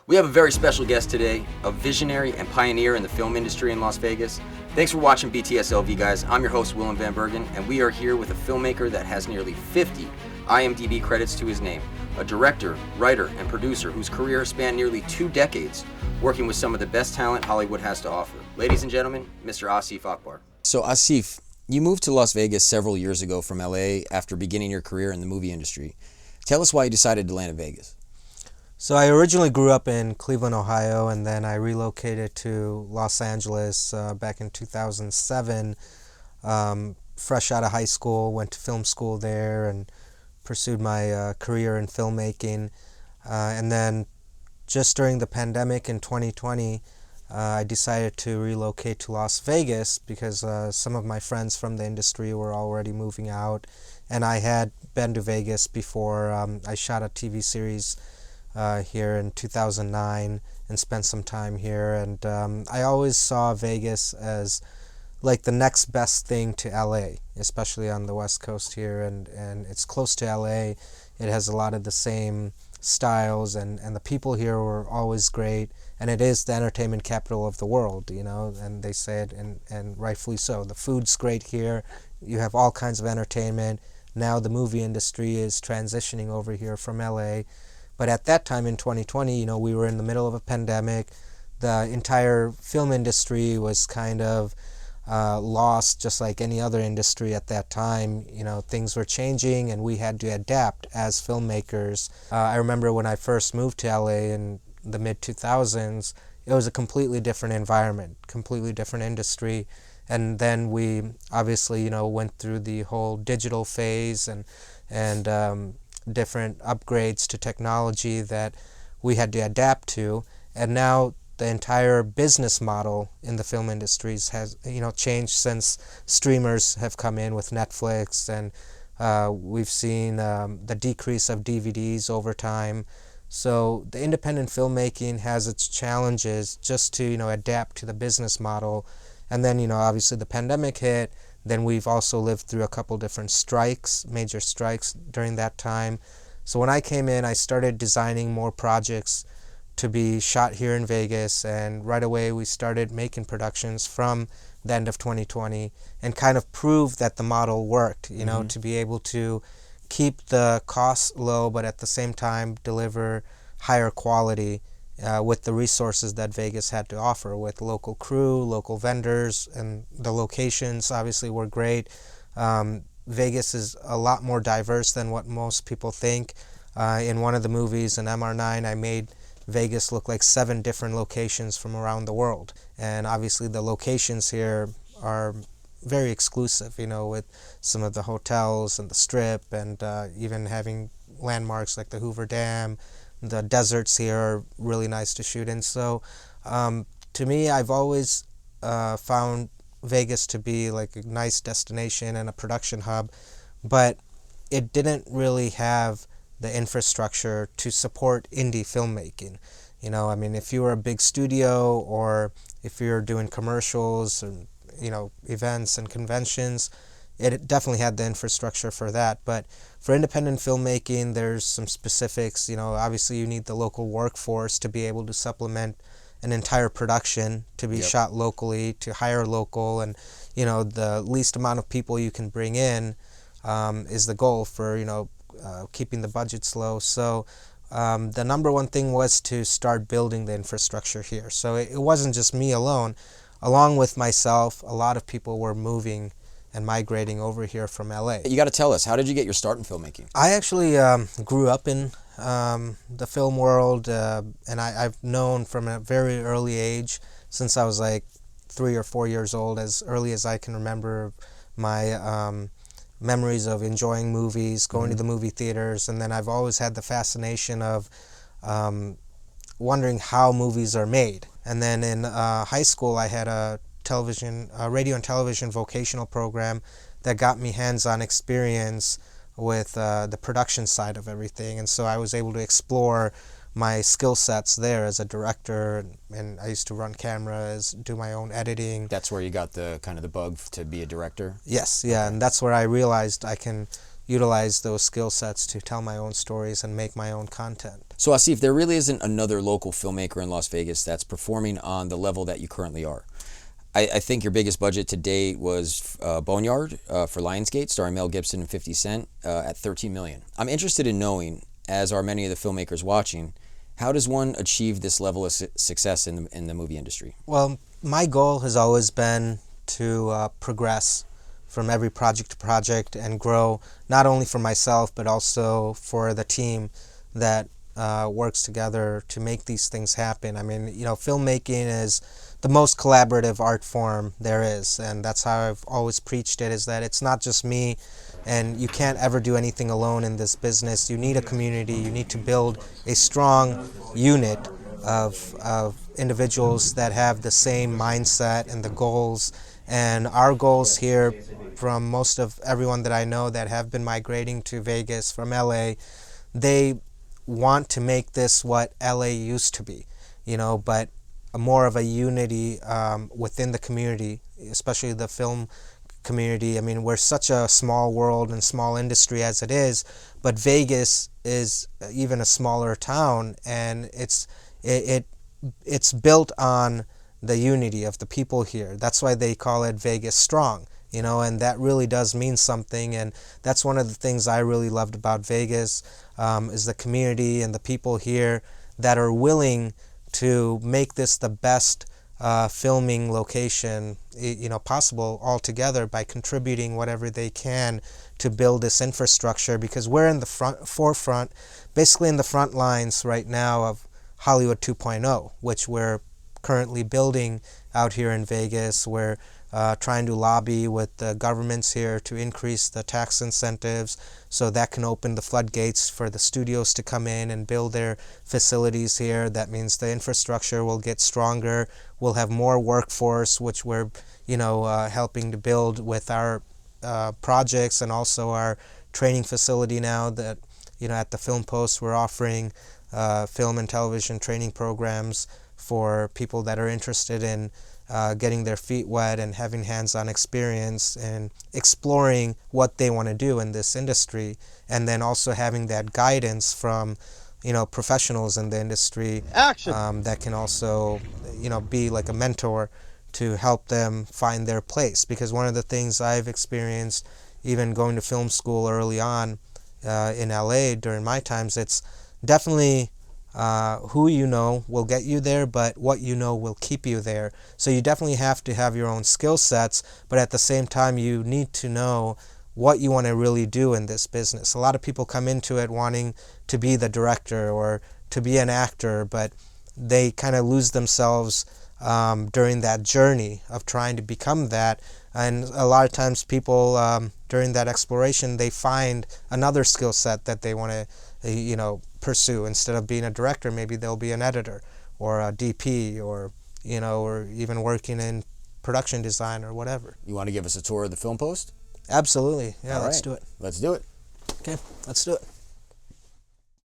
We have a very special guest today, a visionary and pioneer in the film industry in Las Vegas. Thanks for watching BTSLV, guys. I'm your host, Willem Van Bergen, and we are here with a filmmaker that has nearly 50 IMDb credits to his name, a director, writer, and producer whose career spanned nearly 2 decades, working with some of the best talent Hollywood has to offer. Ladies and gentlemen, Mr. Asif Akbar. So Asif, you moved to Las Vegas several years ago from LA after beginning your career in the movie industry. Tell us why you decided to land in Vegas. So I originally grew up in Cleveland, Ohio, and then I relocated to Los Angeles back in 2007. Fresh out of high school, went to film school there and pursued my career in filmmaking. And then just during the pandemic in 2020, I decided to relocate to Las Vegas because some of my friends from the industry were already moving out. And I had been to Vegas before. I shot a TV series here in 2009 and spent some time here, and I always saw Vegas as like the next best thing to LA, especially on the West Coast here, and it's close to LA. It has a lot of the same styles, and the people here were always great, and it is the entertainment capital of the world, you know, and they say it, and rightfully so. The food's great here, you have all kinds of entertainment. Now the movie industry is transitioning over here from LA. But at that time in 2020, you know, we were in the middle of a pandemic. The entire film industry was kind of lost, just like any other industry at that time. You know, things were changing and we had to adapt as filmmakers. I remember when I first moved to LA in the mid-2000s, it was a completely different environment, completely different industry. And then we obviously, you know, went through the whole digital phase and different upgrades to technology that we had to adapt to, and now the entire business model in the film industries has, you know, changed since streamers have come in with Netflix, and we've seen the decrease of DVDs over time. So the independent filmmaking has its challenges just to, you know, adapt to the business model. And then, you know, obviously the pandemic hit. Then we've also lived through a couple different strikes, major strikes during that time. So when I came in, I started designing more projects to be shot here in Vegas, and right away we started making productions from the end of 2020 and kind of prove that the model worked, you know, to be able to keep the costs low but at the same time deliver higher quality with the resources that Vegas had to offer, with local crew, local vendors, and the locations obviously were great. Vegas is a lot more diverse than what most people think. In one of the movies, in MR9, I made Vegas look like 7 different locations from around the world. And obviously the locations here are very exclusive, you know, with some of the hotels and the Strip, and even having landmarks like the Hoover Dam. The deserts here are really nice to shoot in. So to me, I've always found Vegas to be like a nice destination and a production hub, but it didn't really have the infrastructure to support indie filmmaking. You know, I mean, if you were a big studio or if you're doing commercials and, you know, events and conventions, it definitely had the infrastructure for that. But for independent filmmaking, there's some specifics. You know, obviously you need the local workforce to be able to supplement an entire production to be shot locally, to hire local, and, you know, the least amount of people you can bring in is the goal for, you know, keeping the budgets low. So the number one thing was to start building the infrastructure here. So it wasn't just me alone. Along with myself, a lot of people were moving and migrating over here from LA. You got to tell us, how did you get your start in filmmaking? I actually grew up in the film world, and I've known from a very early age, since I was like 3 or 4 years old, as early as I can remember, my memories of enjoying movies, going to the movie theaters, and then I've always had the fascination of wondering how movies are made. And then in high school, I had a radio and television vocational program that got me hands-on experience with the production side of everything, and so I was able to explore my skill sets there as a director, and I used to run cameras, do my own editing. That's where you got the kind of the bug to be a director? Yes, yeah, okay. And that's where I realized I can utilize those skill sets to tell my own stories and make my own content. So Asif, there really isn't another local filmmaker in Las Vegas that's performing on the level that you currently are. I think your biggest budget to date was Boneyard for Lionsgate, starring Mel Gibson and 50 Cent at $13 million. I'm interested in knowing, as are many of the filmmakers watching, how does one achieve this level of success in the movie industry? Well, my goal has always been to progress from every project to project and grow, not only for myself but also for the team that works together to make these things happen. I mean, filmmaking is the most collaborative art form there is, and that's how I've always preached it, is that it's not just me, and you can't ever do anything alone in this business. You need a community. You need to build a strong unit of individuals that have the same mindset and the goals. And our goals here, from most of everyone that I know that have been migrating to Vegas from LA, they want to make this what LA used to be, but more of a unity within the community, especially the film community. I mean, we're such a small world and small industry as it is, but Vegas is even a smaller town, and it's built on the unity of the people here. That's why they call it Vegas Strong, and that really does mean something. And that's one of the things I really loved about Vegas, is the community and the people here that are willing to make this the best filming location possible altogether, by contributing whatever they can to build this infrastructure, because we're in the forefront, basically in the front lines right now of Hollywood 2.0, which we're currently building out here in Vegas. We're trying to lobby with the governments here to increase the tax incentives so that can open the floodgates for the studios to come in and build their facilities here. That means the infrastructure will get stronger. We'll have more workforce, which we're helping to build with our projects, and also our training facility now that at the Film Post we're offering film and television training programs for people that are interested in getting their feet wet and having hands-on experience and exploring what they want to do in this industry, and then also having that guidance from professionals in the industry that can also be like a mentor to help them find their place. Because one of the things I've experienced, even going to film school early on in LA during my times, it's definitely who will get you there, but what will keep you there. So you definitely have to have your own skill sets, but at the same time you need to know what you want to really do in this business. A lot of people come into it wanting to be the director or to be an actor, but they kind of lose themselves during that journey of trying to become that. And a lot of times people during that exploration, they find another skill set that they want to pursue. Instead of being a director, maybe they'll be an editor or a DP, or or even working in production design or whatever. You want to give us a tour of the Film Post? Absolutely. Yeah, All let's right. do it. Let's do it. Okay, let's do it.